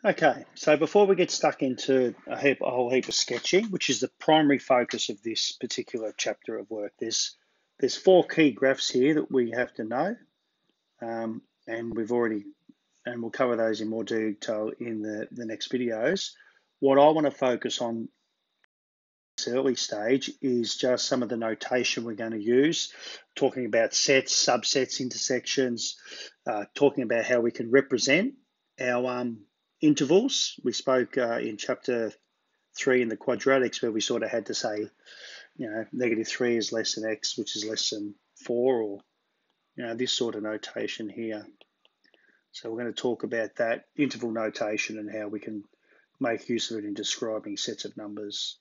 Okay, so before we get stuck into a whole heap of sketching, which is the primary focus of this particular chapter of work, there's 4 key graphs here that we have to know, and we'll cover those in more detail in the next videos. What I want to focus on this early stage is just some of the notation we're going to use, talking about sets, subsets, intersections, talking about how we can represent our intervals. We spoke in chapter 3 in the quadratics where we sort of had to say, -3 is less than x, which is less than 4, or this sort of notation here. So we're going to talk about that interval notation and how we can make use of it in describing sets of numbers.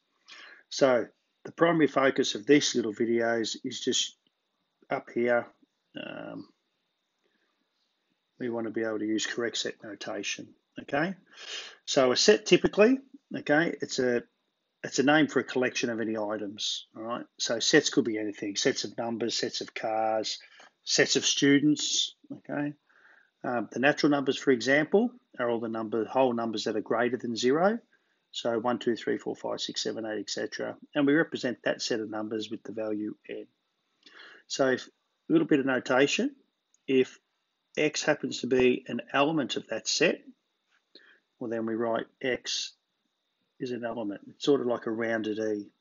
So the primary focus of these little videos is just up here. We want to be able to use correct set notation. Okay, so a set typically, okay, it's a name for a collection of any items. All right, so sets could be anything: sets of numbers, sets of cars, sets of students. Okay, the natural numbers, for example, are all the whole numbers that are greater than 0. So 1, 2, 3, 4, 5, 6, 7, 8, etc. And we represent that set of numbers with the value n. So a little bit of notation: if x happens to be an element of that set, well, then we write x is an element. It's sort of like a rounded E.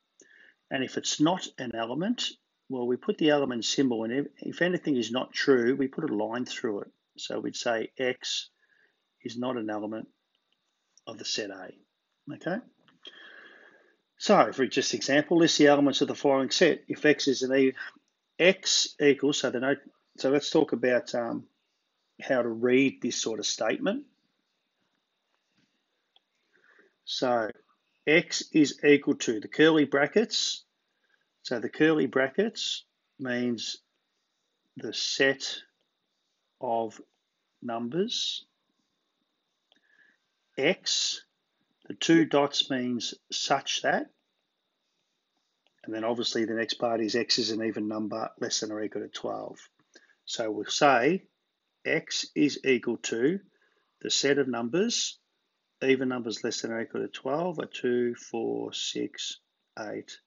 And if it's not an element, well, we put the element symbol, and if anything is not true, we put a line through it. So we'd say x is not an element of the set A. Okay? So for just example, list the elements of the following set. If x is an E, x equals, so let's talk about how to read this sort of statement. So x is equal to the curly brackets. So the curly brackets means the set of numbers. X, the 2 dots means such that. And then obviously the next part is x is an even number less than or equal to 12. So we'll say x is equal to the set of numbers, even numbers less than or equal to 12 are 2, 4, 6, 8,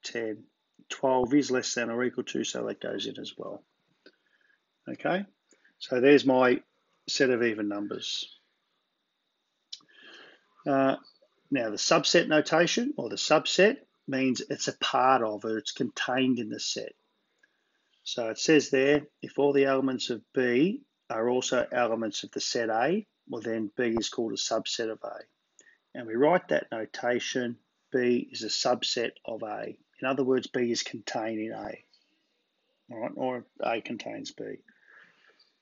10. 12 is less than or equal to, so that goes in as well. Okay, so there's my set of even numbers. Now the subset notation, or the subset, means it's a part of, or it's contained in the set. So it says there, if all the elements of B are also elements of the set A, well then B is called a subset of A. And we write that notation: B is a subset of A. In other words, B is contained in A. All right, or A contains B.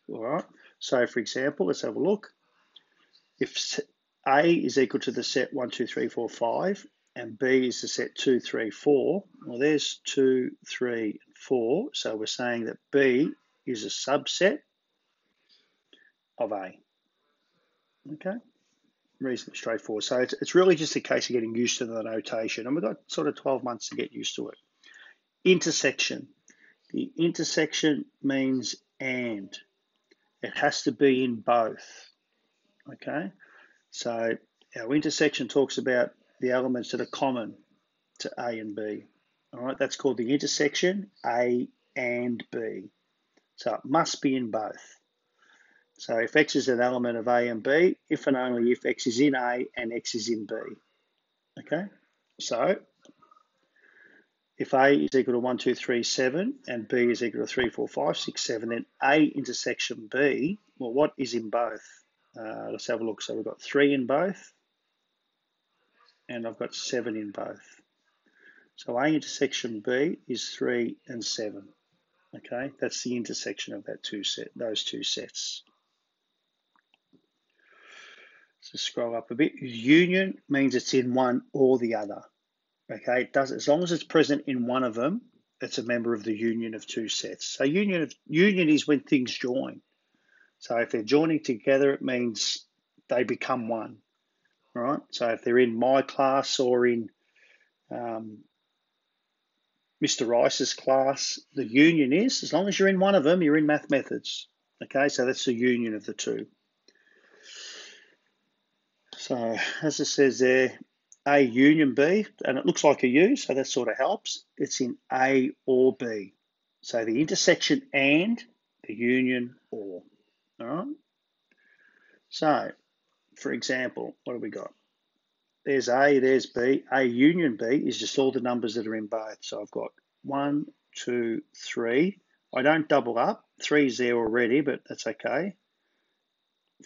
All right, so for example, let's have a look. If A is equal to the set 1, 2, 3, 4, 5, and B is the set 2, 3, 4, well, there's 2, 3, 4. So we're saying that B is a subset of A. Okay, reasonably straightforward. So it's really just a case of getting used to the notation, and we've got sort of 12 months to get used to it. Intersection. The intersection means and. It has to be in both. Okay, so our intersection talks about the elements that are common to A and B. All right, that's called the intersection A and B. So it must be in both. So if x is an element of A and B, if and only if x is in A and x is in B. Okay, so if A is equal to 1, 2, 3, 7, and B is equal to 3, 4, 5, 6, 7, then A intersection B, well, what is in both? Let's have a look. So we've got 3 in both, and I've got 7 in both. So A intersection B is 3 and 7. Okay, that's the intersection of those two sets. So scroll up a bit. Union means it's in one or the other. Okay, it does, as long as it's present in one of them, it's a member of the union of two sets. So union is when things join. So if they're joining together, it means they become one. All right. So if they're in my class or in Mr. Rice's class, the union is, as long as you're in one of them, you're in math methods. Okay, so that's the union of the two. So as it says there, A union B, and it looks like a U, so that sort of helps. It's in A or B. So the intersection and the union or. All right. So, for example, what have we got? There's A, there's B. A union B is just all the numbers that are in both. So I've got 1, 2, 3. I don't double up. 3's there already, but that's okay.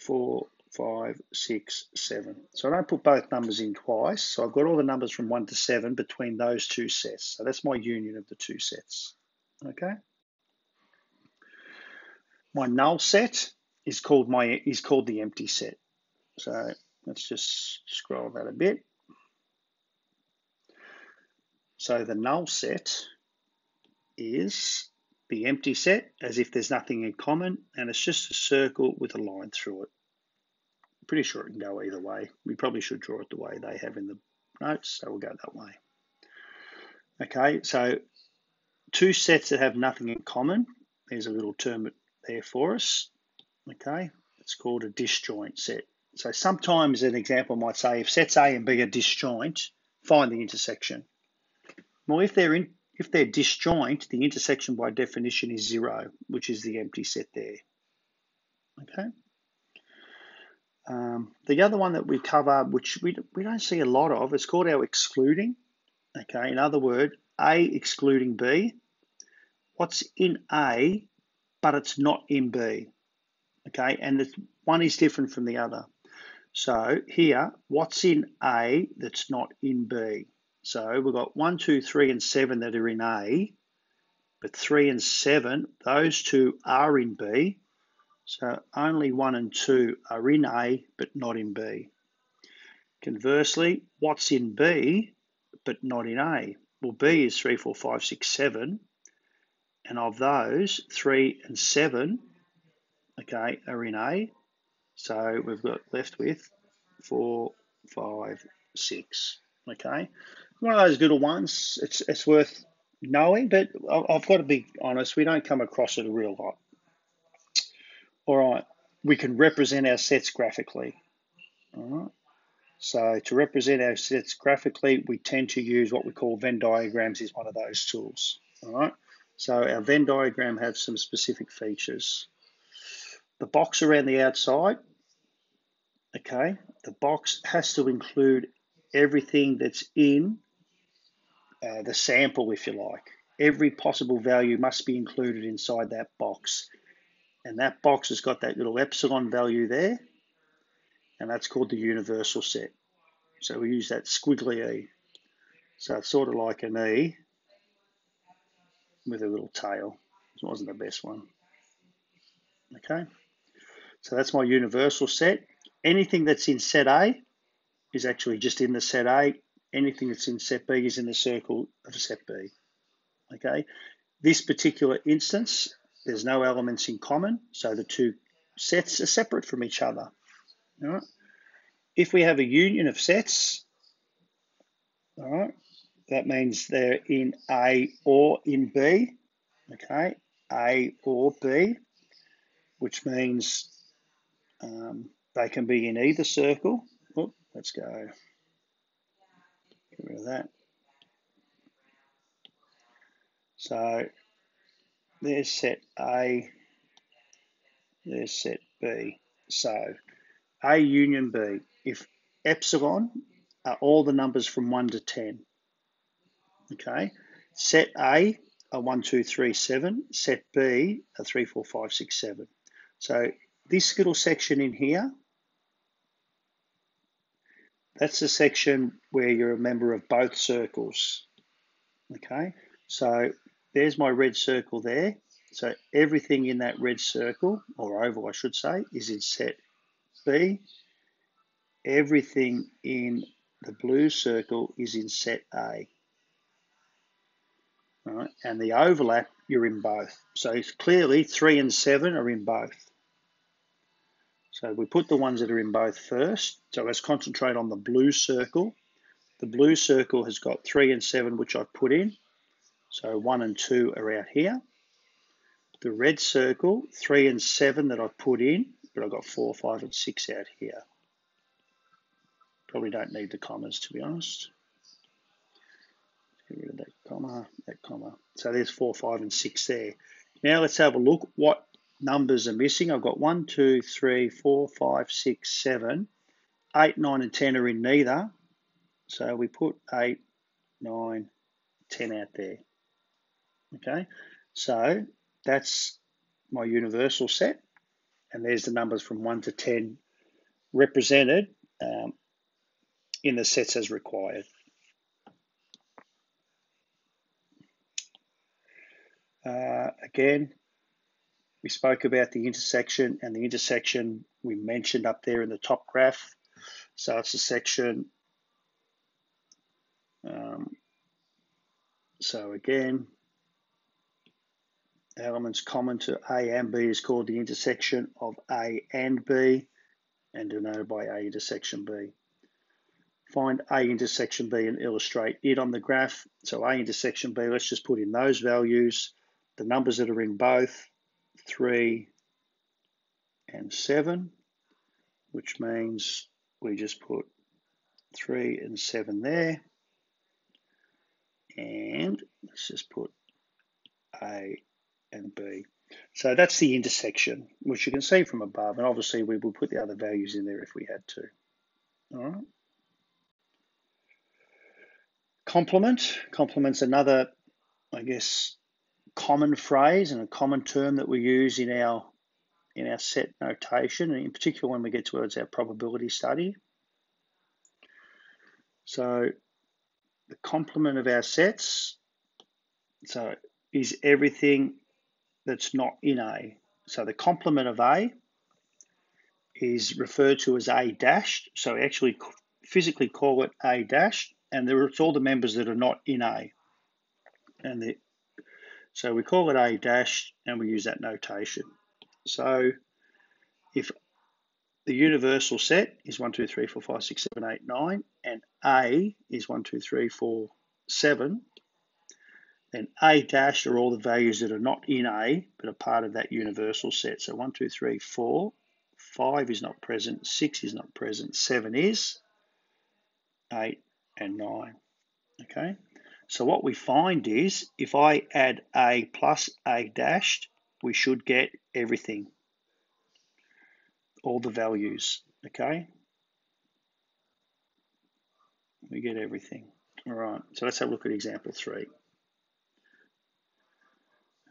4, 5, 6, 7. So I don't put both numbers in twice. So I've got all the numbers from 1 to 7 between those two sets. So that's my union of the two sets. Okay. My null set is called the empty set. So let's just scroll that a bit. So the null set is the empty set, as if there's nothing in common, and it's just a circle with a line through it. I'm pretty sure it can go either way. We probably should draw it the way they have in the notes, so we'll go that way. Okay, so two sets that have nothing in common. There's a little term there for us. Okay, it's called a disjoint set. So sometimes an example might say, if sets A and B are disjoint, find the intersection. Well, if they're disjoint, the intersection by definition is 0, which is the empty set there. Okay. The other one that we cover, which we don't see a lot of, is called our excluding. Okay. In other words, A excluding B. What's in A, but it's not in B. Okay. And one is different from the other. So here, what's in A that's not in B? So we've got 1, 2, 3, and 7 that are in A, but 3 and 7, those two are in B. So only 1 and 2 are in A, but not in B. Conversely, what's in B, but not in A? Well, B is 3, 4, 5, 6, 7. And of those, 3 and 7, okay, are in A. So we've got left with 4, 5, 6. Okay, one of those little ones. It's worth knowing, but I've got to be honest. We don't come across it a real lot. All right, we can represent our sets graphically. All right. So to represent our sets graphically, we tend to use what we call Venn diagrams. Is one of those tools. All right. So our Venn diagram has some specific features. The box around the outside. Okay, the box has to include everything that's in the sample, if you like. Every possible value must be included inside that box. And that box has got that little epsilon value there, and that's called the universal set. So we use that squiggly E. So it's sort of like an E with a little tail. It wasn't the best one. Okay, so that's my universal set. Anything that's in set A is actually just in the set A. Anything that's in set B is in the circle of set B. Okay, this particular instance, there's no elements in common, so the two sets are separate from each other. All right. If we have a union of sets, all right, that means they're in A or in B. Okay, A or B, which means they can be in either circle. Oh, let's go. Get rid of that. So there's set A, there's set B. So A union B, if epsilon are all the numbers from 1 to 10. Okay, set A are 1, 2, 3, 7. Set B are 3, 4, 5, 6, 7. So this little section in here, that's the section where you're a member of both circles. Okay, so there's my red circle there. So everything in that red circle, or oval I should say, is in set B. Everything in the blue circle is in set A. All right, and the overlap, you're in both. So clearly 3 and 7 are in both. So we put the ones that are in both first. So let's concentrate on the blue circle. The blue circle has got 3 and 7, which I've put in. So 1 and 2 are out here. The red circle, 3 and 7 that I've put in, but I've got 4, 5, and 6 out here. Probably don't need the commas, to be honest. Get rid of that comma. So there's 4, 5, and 6 there. Now let's have a look what numbers are missing. I've got 1, 2, 3, 4, 5, 6, 7, 8, 9, and 10 are in neither. So we put 8, 9, 10 out there. Okay, so that's my universal set. And there's the numbers from 1 to 10 represented in the sets as required. Again, we spoke about the intersection, and the intersection we mentioned up there in the top graph. So it's a section. So again, elements common to A and B is called the intersection of A and B, and denoted by A intersection B. Find A intersection B and illustrate it on the graph. So A intersection B, let's just put in those values, the numbers that are in both, 3 and 7, which means we just put 3 and 7 there. And let's just put A and B. So that's the intersection, which you can see from above. And obviously we will put the other values in there if we had to. All right. Complement. Complement's another, I guess, common phrase and a common term that we use in our set notation, and in particular when we get towards our probability study. So the complement of our sets, so is everything that's not in A. So the complement of A is referred to as A dashed. So we actually physically call it A dashed, and it's all the members that are not in A. So we call it A dashed, and we use that notation. So if the universal set is 1, 2, 3, 4, 5, 6, 7, 8, 9, and A is 1, 2, 3, 4, 7, then A dash are all the values that are not in A, but are part of that universal set. So 1, 2, 3, 4, 5 is not present, 6 is not present, 7 is, 8 and 9, okay? So what we find is, if I add A plus A dashed, we should get everything, all the values, okay? We get everything. All right, so let's have a look at example 3.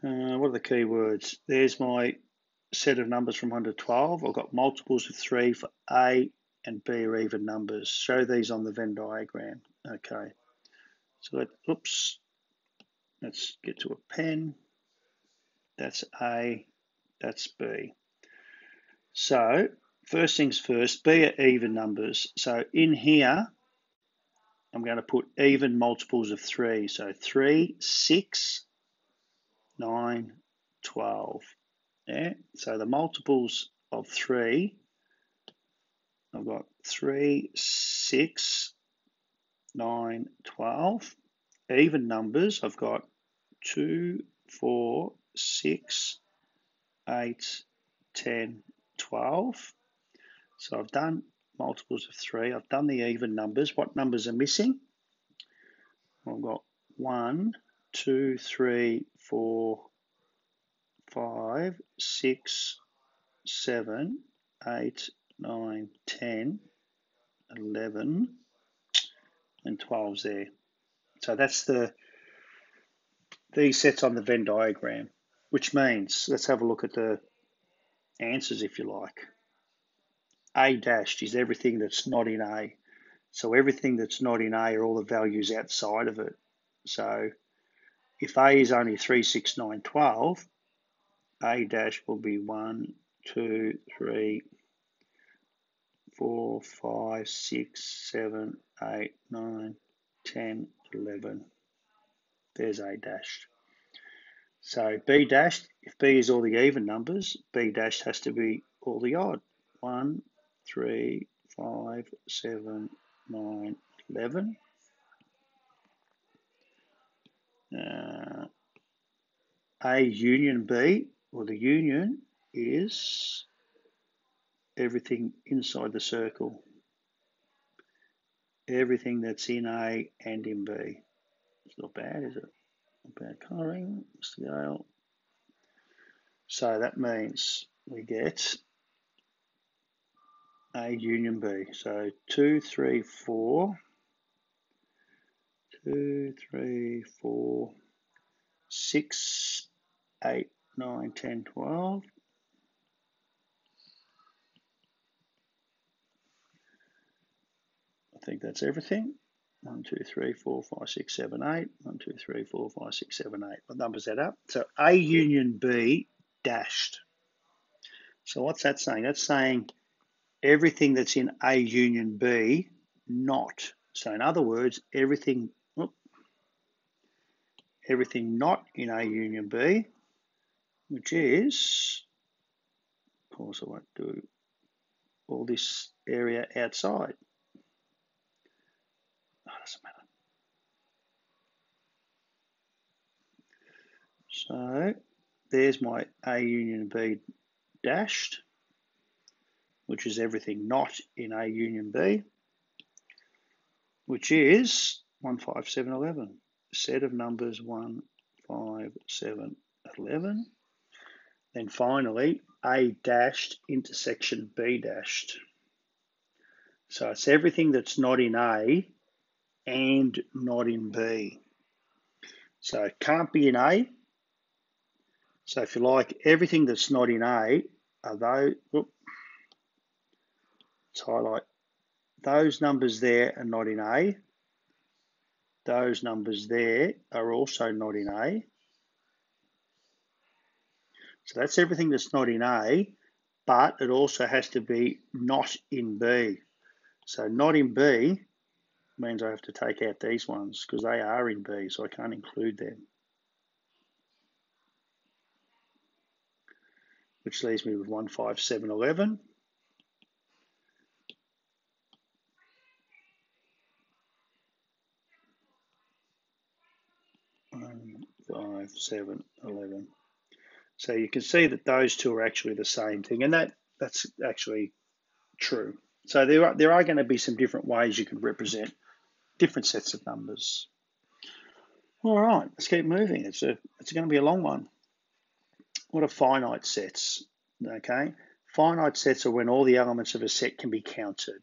What are the key words? There's my set of numbers from 1 to 12. I've got multiples of 3 for A and B are even numbers. Show these on the Venn diagram. Okay, so let's get to a pen. That's A, that's B. So first things first, B are even numbers. So in here, I'm going to put even multiples of 3. So 3, 6, 9, 12. Yeah, so the multiples of 3, I've got 3, 6, 9, 12. Even numbers, I've got 2, 4, 6, 8, 10, 12. So I've done multiples of 3. I've done the even numbers. What numbers are missing? I've got 1, 2, 3, 4, 5, 6, 7, 8, 9, 10, 11, and 12's there. So that's these sets on the Venn diagram, which means, let's have a look at the answers if you like. A dashed is everything that's not in A. So everything that's not in A are all the values outside of it. So if A is only 3, 6, 9, 12, A dash will be 1, 2, 3, 4, 5, 6, 7, 8, 9, 10, 11. There's A dashed. So B dashed, if B is all the even numbers, B dashed has to be all the odd. 1, 3, 5, 7, 9, 11. A union B, well, the union is everything inside the circle. everything that's in A and in B. It's not bad, is it? Not bad colouring, Mr. Gale. So that means we get A union B. So 2, 3, 4, 2, 3, 4, 6, 8, 9, 10, 12. I think that's everything. 1, 2, 3, 4, 5, 6, 7, 8. 1, 2, 3, 4, 5, 6, 7, 8. What numbers that up? So A union B dashed. So what's that saying? That's saying everything that's in A union B not. So in other words, everything not in A union B, which is, of course I won't do all this area outside. Oh, doesn't matter. So there's my A union B dashed, which is everything not in A union B, which is 1, 5, 7, 11. Set of numbers 1, 5, 7, 11. Then finally, A dashed intersection B dashed. So it's everything that's not in A and not in B. So it can't be in A. So if you like, everything that's not in A are those, let's highlight, those numbers there are not in A. Those numbers there are also not in A. So that's everything that's not in A, but it also has to be not in B. So not in B means I have to take out these ones because they are in B, so I can't include them. Which leaves me with 1, 5, 7, 11. 1, 5, 7, 11. So you can see that those two are actually the same thing, and that's actually true. So there are going to be some different ways you can represent different sets of numbers. All right, let's keep moving. It's going to be a long one. What are finite sets? Okay, finite sets are when all the elements of a set can be counted.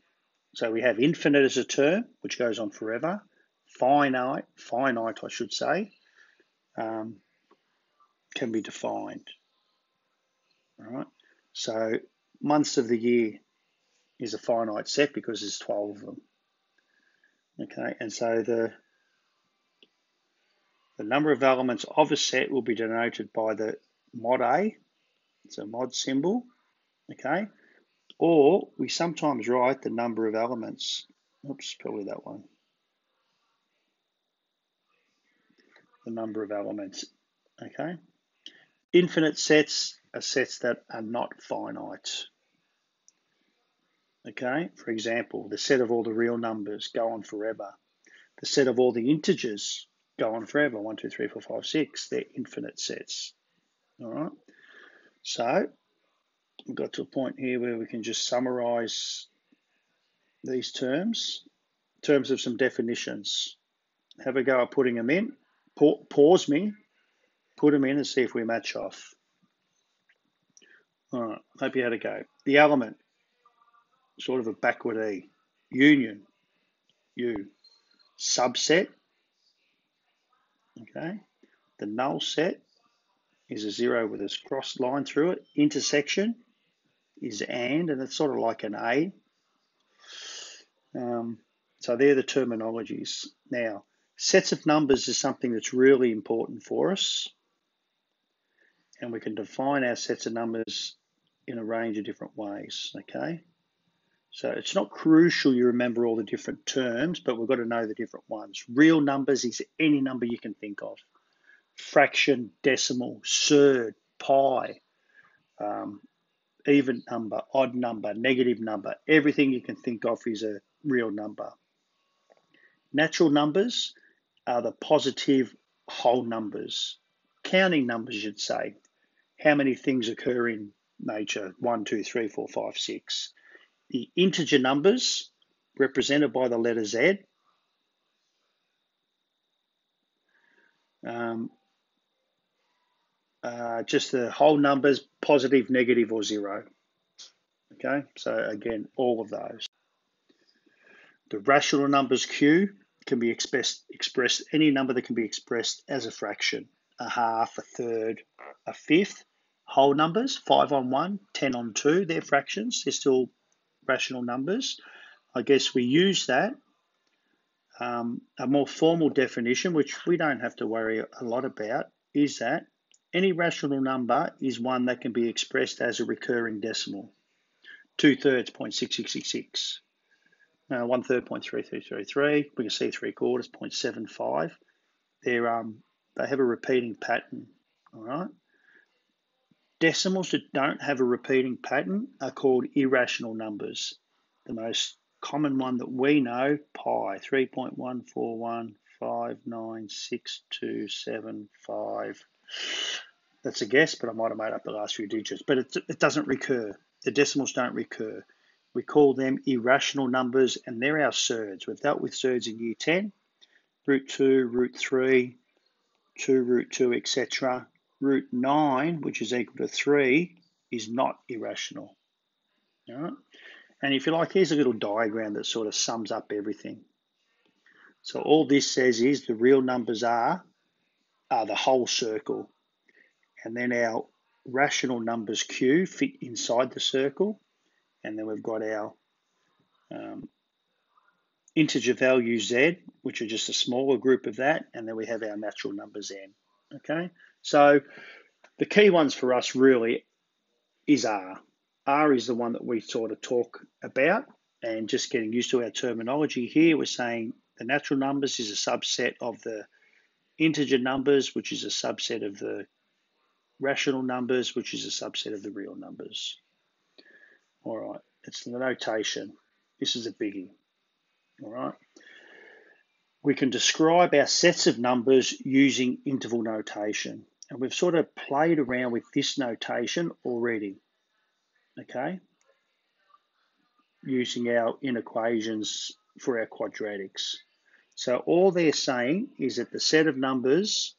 So we have infinite as a term, which goes on forever. Finite, I should say, can be defined. All right. So months of the year is a finite set because there's 12 of them. Okay, and so the number of elements of a set will be denoted by the mod A, it's a mod symbol, okay? Or we sometimes write the number of elements, oops, probably that one. The number of elements, okay? Infinite sets are sets that are not finite. Okay, for example, the set of all the real numbers go on forever. The set of all the integers go on forever. 1, 2, 3, 4, 5, 6. They're infinite sets. All right. So we've got to a point here where we can just summarize these terms in terms of some definitions. Have a go at putting them in. Pause me, put them in and see if we match off. All right, hope you had a go. The element, sort of a backward E. Union, U. Subset, okay. The null set is a 0 with a crossed line through it. Intersection is and it's sort of like an A. So they're the terminologies. Now, sets of numbers is something that's really important for us. And we can define our sets of numbers in a range of different ways, okay? So it's not crucial you remember all the different terms, but we've got to know the different ones. Real numbers is any number you can think of. Fraction, decimal, surd, pi, even number, odd number, negative number, everything you can think of is a real number. Natural numbers are the positive whole numbers. Counting numbers, you'd say. How many things occur in nature? 1, 2, 3, 4, 5, 6. The integer numbers represented by the letter Z. Just the whole numbers, positive, negative, or zero. Okay, so again, all of those. The rational numbers Q can be expressed any number that can be expressed as a fraction, a half, a third, a fifth. Whole numbers, 5 on 1, 10 on 2, they're fractions, they're still rational numbers. I guess we use that. A more formal definition, which we don't have to worry a lot about, is that any rational number is one that can be expressed as a recurring decimal. 2/3, 0.6666. 1/3, 0.3333. We can see 3/4, 0.75. They have a repeating pattern. All right. Decimals that don't have a repeating pattern are called irrational numbers. The most common one that we know, pi, 3.141596275. That's a guess, but I might have made up the last few digits. But it doesn't recur. The decimals don't recur. We call them irrational numbers, and they're our surds. We've dealt with surds in year 10, root 2, root 3, 2 root 2, etc. Root 9, which is equal to 3, is not irrational. All right? And if you like, here's a little diagram that sort of sums up everything. So all this says is the real numbers are the whole circle. And then our rational numbers Q fit inside the circle. And then we've got our integer value Z, which are just a smaller group of that. And then we have our natural numbers N. Okay, so the key ones for us really is R. R is the one that we sort of talk about, and just getting used to our terminology here, we're saying the natural numbers is a subset of the integer numbers, which is a subset of the rational numbers, which is a subset of the real numbers. All right, it's the notation. This is a biggie. All right. We can describe our sets of numbers using interval notation. And we've sort of played around with this notation already, okay? Using our inequations for our quadratics. So all they're saying is that the set of numbers,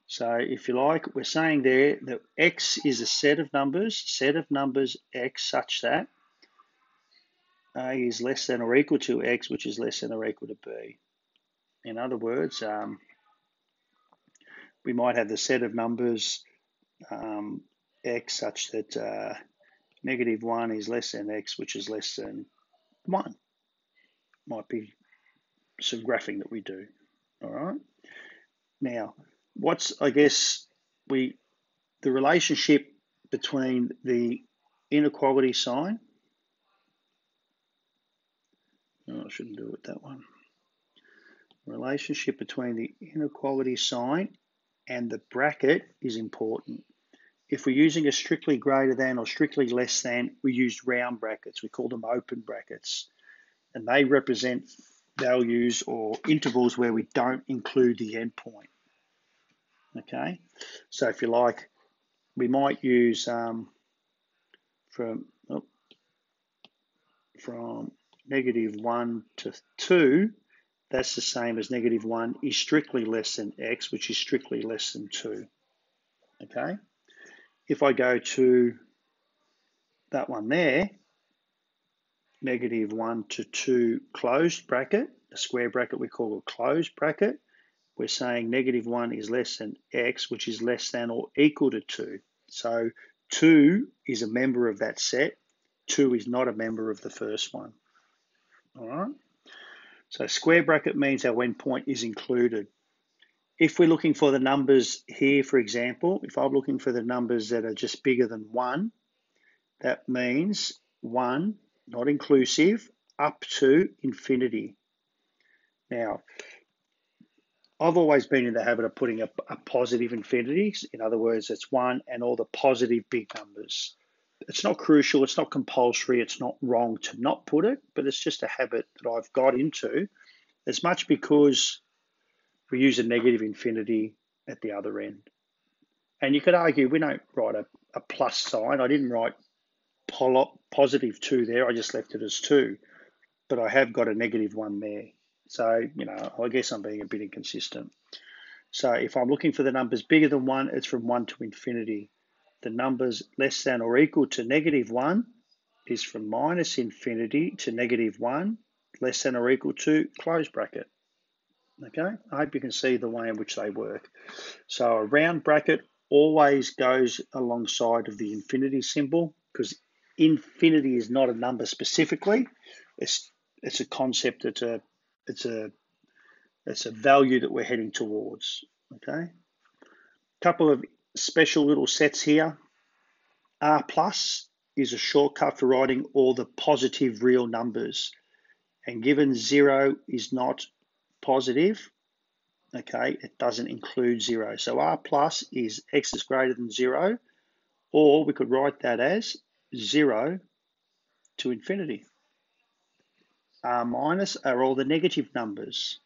so if you like, we're saying there that X is a set of numbers X such that A is less than or equal to X, which is less than or equal to B. In other words, we might have the set of numbers X such that -1 is less than X, which is less than 1. Might be some graphing that we do. All right. Now, what's, I guess, the relationship between the inequality sign. No, I shouldn't do it with that one. Relationship between the inequality sign and the bracket is important. If we're using a strictly greater than or strictly less than, we use round brackets. We call them open brackets. And they represent values or intervals where we don't include the endpoint. Okay, so if you like, we might use from -1 to 2, that's the same as -1 is strictly less than X, which is strictly less than 2. Okay, if I go to that one there, -1 to 2 closed bracket, a square bracket we call a closed bracket, we're saying -1 is less than X, which is less than or equal to 2. So 2 is a member of that set. 2 is not a member of the first one. All right. So square bracket means our endpoint is included. If we're looking for the numbers here, for example, if I'm looking for the numbers that are just bigger than 1, that means 1, not inclusive, up to infinity. Now, I've always been in the habit of putting a positive infinity. In other words, it's 1 and all the positive big numbers. It's not crucial, it's not compulsory, it's not wrong to not put it, but it's just a habit that I've got into, as much because we use a negative infinity at the other end. And you could argue we don't write a plus sign. I didn't write positive 2 there, I just left it as 2. but I have got a -1 there. So, I guess I'm being a bit inconsistent. So if I'm looking for the numbers bigger than 1, it's from 1 to infinity. The numbers less than or equal to -1 is from -infinity to -1, less than or equal to close bracket. Okay, I hope you can see the way in which they work. So a round bracket always goes alongside of the infinity symbol, because infinity is not a number specifically. It's a concept. It's a value that we're heading towards. Okay. Couple of special little sets here. R plus is a shortcut for writing all the positive real numbers. And given 0 is not positive, okay, it doesn't include 0. So R plus is x is greater than 0, or we could write that as 0 to infinity. R minus are all the negative numbers.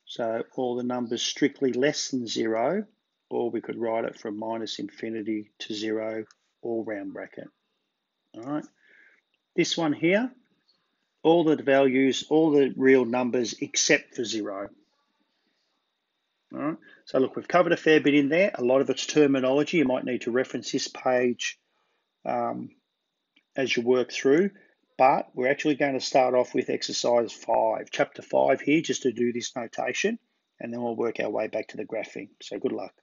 So all the numbers strictly less than 0, or we could write it from -infinity to 0, all round bracket. All right. This one here, all the values, all the real numbers except for 0. All right. So look, we've covered a fair bit in there. A lot of it's terminology. You might need to reference this page as you work through, but we're actually going to start off with exercise 5, chapter 5 here, just to do this notation, and then we'll work our way back to the graphing. So good luck.